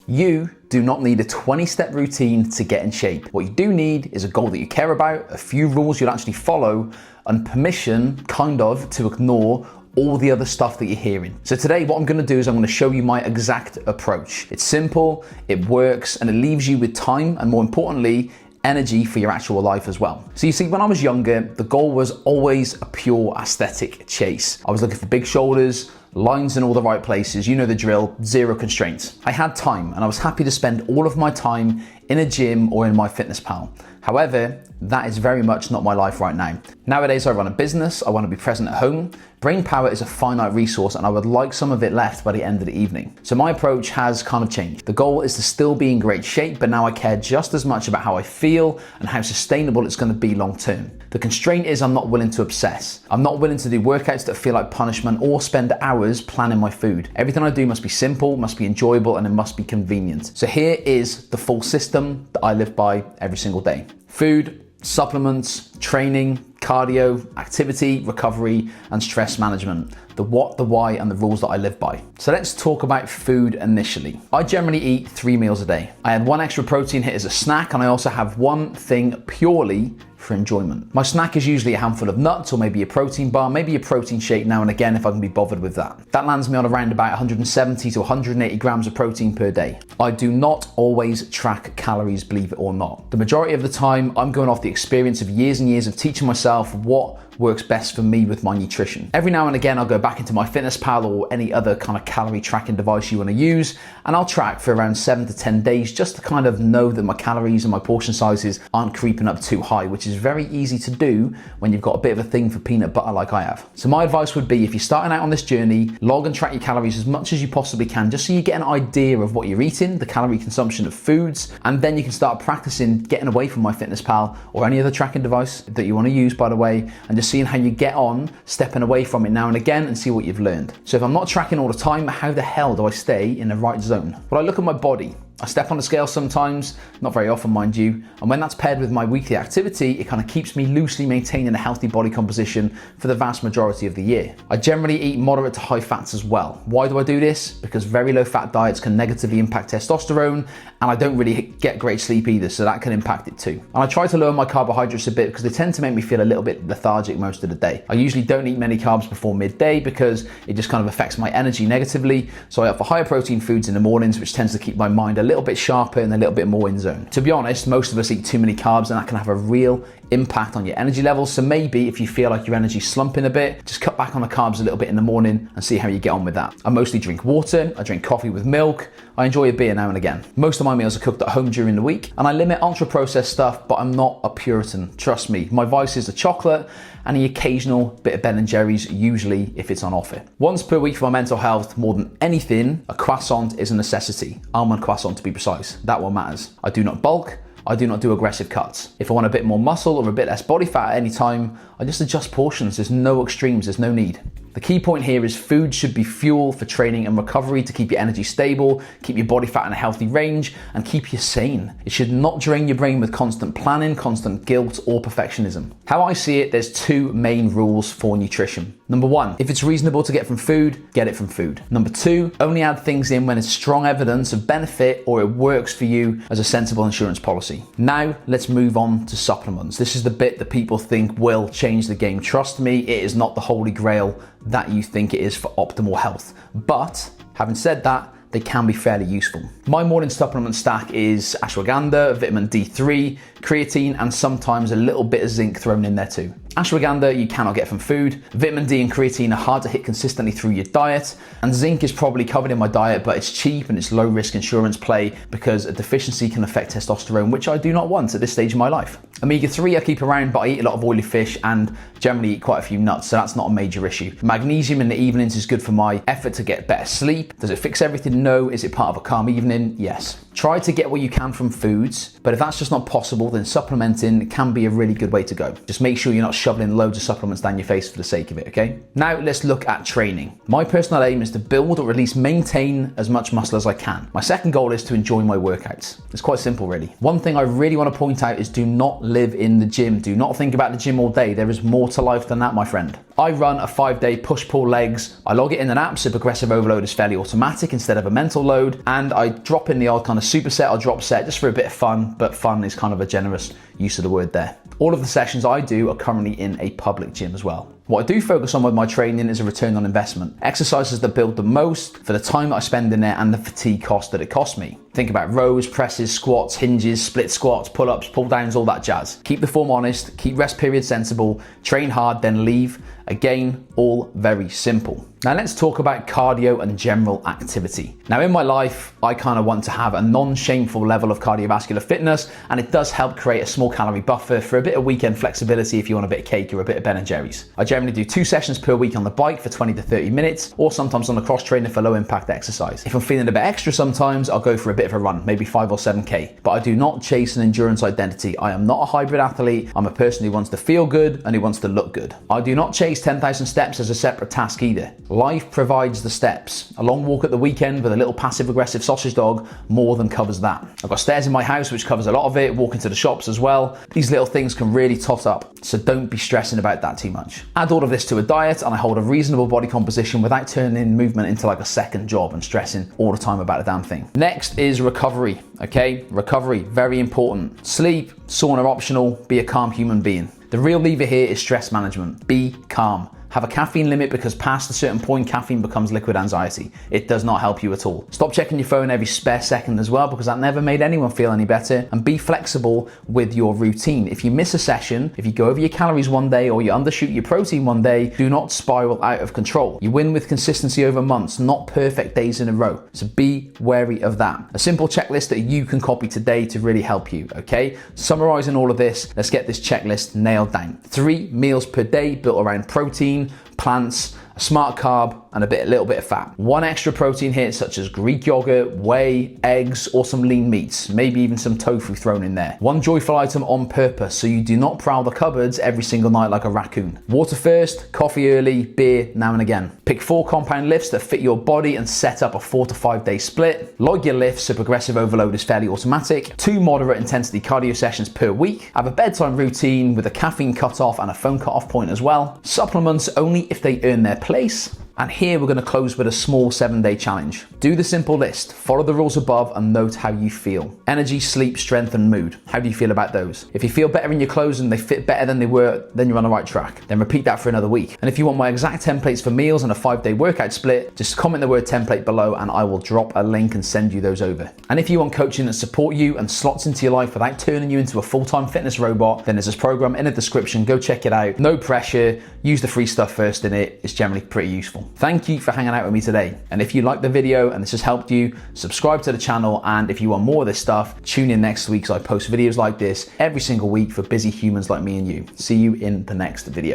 You do not need a 20-step routine to get in shape. What you do need is a goal that you care about, a few rules you'll actually follow, and permission, kind of, to ignore all the other stuff that you're hearing. So today, what I'm gonna do is I'm gonna show you my exact approach. It's simple, it works, and it leaves you with time, and more importantly, energy for your actual life as well. So you see, when I was younger, the goal was always a pure aesthetic chase. I was looking for big shoulders, lines in all the right places, you know the drill, zero constraints. I had time and I was happy to spend all of my time in a gym or in my fitness pal. However, that is very much not my life right now. Nowadays, I run a business, I want to be present at home. Brain power is a finite resource and I would like some of it left by the end of the evening. So my approach has kind of changed. The goal is to still be in great shape, but now I care just as much about how I feel and how sustainable it's going to be long term. The constraint is I'm not willing to obsess. I'm not willing to do workouts that feel like punishment or spend hours planning my food. Everything I do must be simple, must be enjoyable, and it must be convenient. So here is the full system that I live by every single day. Food, supplements, training, cardio, activity, recovery, and stress management. The what, the why, and the rules that I live by. So let's talk about food initially. I generally eat 3 meals a day. I add 1 extra protein hit as a snack, and I also have one thing purely for enjoyment. My snack is usually a handful of nuts or maybe a protein bar, maybe a protein shake now and again if I can be bothered with that. That lands me on around about 170 to 180 grams of protein per day. I do not always track calories, believe it or not. The majority of the time, I'm going off the experience of years and years of teaching myself what works best for me with my nutrition. Every now and again, I'll go back into my fitness pal or any other kind of calorie tracking device you want to use, and I'll track for around 7 to 10 days just to kind of know that my calories and my portion sizes aren't creeping up too high, which is very easy to do when you've got a bit of a thing for peanut butter like I have. So my advice would be, if you're starting out on this journey, log and track your calories as much as you possibly can, just so you get an idea of what you're eating, the calorie consumption of foods, and then you can start practicing getting away from my fitness pal or any other tracking device that you want to use, by the way, and just seeing how you get on, stepping away from it now and again and see what you've learned. So if I'm not tracking all the time, how the hell do I stay in the right zone? Well, I look at my body. I step on the scale sometimes, not very often mind you, and when that's paired with my weekly activity, it kind of keeps me loosely maintaining a healthy body composition for the vast majority of the year. I generally eat moderate to high fats as well. Why do I do this? Because very low fat diets can negatively impact testosterone, and I don't really get great sleep either, so that can impact it too. And I try to lower my carbohydrates a bit because they tend to make me feel a little bit lethargic most of the day. I usually don't eat many carbs before midday because it just kind of affects my energy negatively, so I opt for higher protein foods in the mornings, which tends to keep my mind a little bit sharper and a little bit more in zone. To be honest, most of us eat too many carbs and that can have a real impact on your energy levels. So maybe if you feel like your energy's slumping a bit, just cut back on the carbs a little bit in the morning and see how you get on with that. I mostly drink water, I drink coffee with milk, I enjoy a beer now and again. Most of my meals are cooked at home during the week, and I limit ultra processed stuff, but I'm not a Puritan, trust me. My vices are chocolate and the occasional bit of Ben & Jerry's, usually if it's on offer. Once per week for my mental health, more than anything, a croissant is a necessity. Almond croissant to be precise, that one matters. I do not bulk, I do not do aggressive cuts. If I want a bit more muscle or a bit less body fat at any time, I just adjust portions. There's no extremes, there's no need. The key point here is food should be fuel for training and recovery to keep your energy stable, keep your body fat in a healthy range, and keep you sane. It should not drain your brain with constant planning, constant guilt, or perfectionism. How I see it, there's 2 main rules for nutrition. Number 1, if it's reasonable to get from food, get it from food. Number 2, only add things in when it's strong evidence of benefit or it works for you as a sensible insurance policy. Now, let's move on to supplements. This is the bit that people think will change the game. Trust me, it is not the holy grail that you think it is for optimal health. But having said that, they can be fairly useful. My morning supplement stack is ashwagandha, vitamin D3, creatine, and sometimes a little bit of zinc thrown in there too. Ashwagandha you cannot get from food. Vitamin D and creatine are hard to hit consistently through your diet, and zinc is probably covered in my diet, but it's cheap and it's low risk insurance play because a deficiency can affect testosterone, which I do not want at this stage of my life. Omega-3 I keep around, but I eat a lot of oily fish and generally eat quite a few nuts, so that's not a major issue. Magnesium in the evenings is good for my effort to get better sleep. Does it fix everything? No. Is it part of a calm evening? Yes. Try to get what you can from foods, but if that's just not possible, then supplementing can be a really good way to go. Just make sure you're not shoveling loads of supplements down your face for the sake of it, okay? Now let's look at training. My personal aim is to build or at least maintain as much muscle as I can. My second goal is to enjoy my workouts. It's quite simple, really. One thing I really want to point out is do not live in the gym. Do not think about the gym all day. There is more to life than that, my friend. I run a 5-day push-pull legs. I log it in an app, so progressive overload is fairly automatic instead of a mental load. And I drop in the odd kind of superset or drop set just for a bit of fun, but fun is kind of a generous use of the word there. All of the sessions I do are currently in a public gym as well. What I do focus on with my training is a return on investment. Exercises that build the most for the time that I spend in there and the fatigue cost that it costs me. Think about rows, presses, squats, hinges, split squats, pull-ups, pull-downs, all that jazz. Keep the form honest, keep rest periods sensible, train hard, then leave. Again, all very simple. Now let's talk about cardio and general activity. Now in my life, I kind of want to have a non-shameful level of cardiovascular fitness, and it does help create a small calorie buffer for a bit of weekend flexibility if you want a bit of cake or a bit of Ben & Jerry's. I generally do 2 sessions per week on the bike for 20 to 30 minutes, or sometimes on the cross trainer for low impact exercise. If I'm feeling a bit extra sometimes, I'll go for a bit of a run, maybe 5 or 7K. But I do not chase an endurance identity. I am not a hybrid athlete. I'm a person who wants to feel good and who wants to look good. I do not chase 10,000 steps as a separate task either. Life provides the steps. A long walk at the weekend with a little passive aggressive sausage dog more than covers that. I've got stairs in my house which covers a lot of it, walking to the shops as well. These little things can really tot up, so don't be stressing about that too much. Add all of this to a diet and I hold a reasonable body composition without turning movement into like a second job and stressing all the time about the damn thing. Next is recovery, okay? Recovery, very important. Sleep, sauna optional, be a calm human being. The real lever here is stress management. Be calm. Have a caffeine limit because past a certain point, caffeine becomes liquid anxiety. It does not help you at all. Stop checking your phone every spare second as well because that never made anyone feel any better. And be flexible with your routine. If you miss a session, if you go over your calories one day or you undershoot your protein one day, do not spiral out of control. You win with consistency over months, not perfect days in a row. So be wary of that. A simple checklist that you can copy today to really help you, okay? Summarizing all of this, let's get this checklist nailed down. 3 meals per day built around protein, plants, a smart carb, and a little bit of fat. 1 extra protein hit such as Greek yogurt, whey, eggs, or some lean meats, maybe even some tofu thrown in there. 1 joyful item on purpose so you do not prowl the cupboards every single night like a raccoon. Water first, coffee early, beer now and again. Pick 4 compound lifts that fit your body and set up a 4 to 5 day split. Log your lifts so progressive overload is fairly automatic. 2 moderate intensity cardio sessions per week. Have a bedtime routine with a caffeine cutoff and a phone cutoff point as well. Supplements only if they earn their place. And here we're going to close with a small 7-day challenge. Do the simple list, follow the rules above and note how you feel. Energy, sleep, strength and mood. How do you feel about those? If you feel better in your clothes and they fit better than they were, then you're on the right track. Then repeat that for another week. And if you want my exact templates for meals and a 5-day workout split, just comment the word template below and I will drop a link and send you those over. And if you want coaching that support you and slots into your life without turning you into a full-time fitness robot, then there's this program in the description. Go check it out. No pressure. Use the free stuff first in it. It's generally pretty useful. Thank you for hanging out with me today. And if you liked the video and this has helped you, subscribe to the channel. And if you want more of this stuff, tune in next week as I post videos like this every single week for busy humans like me and you. See you in the next video.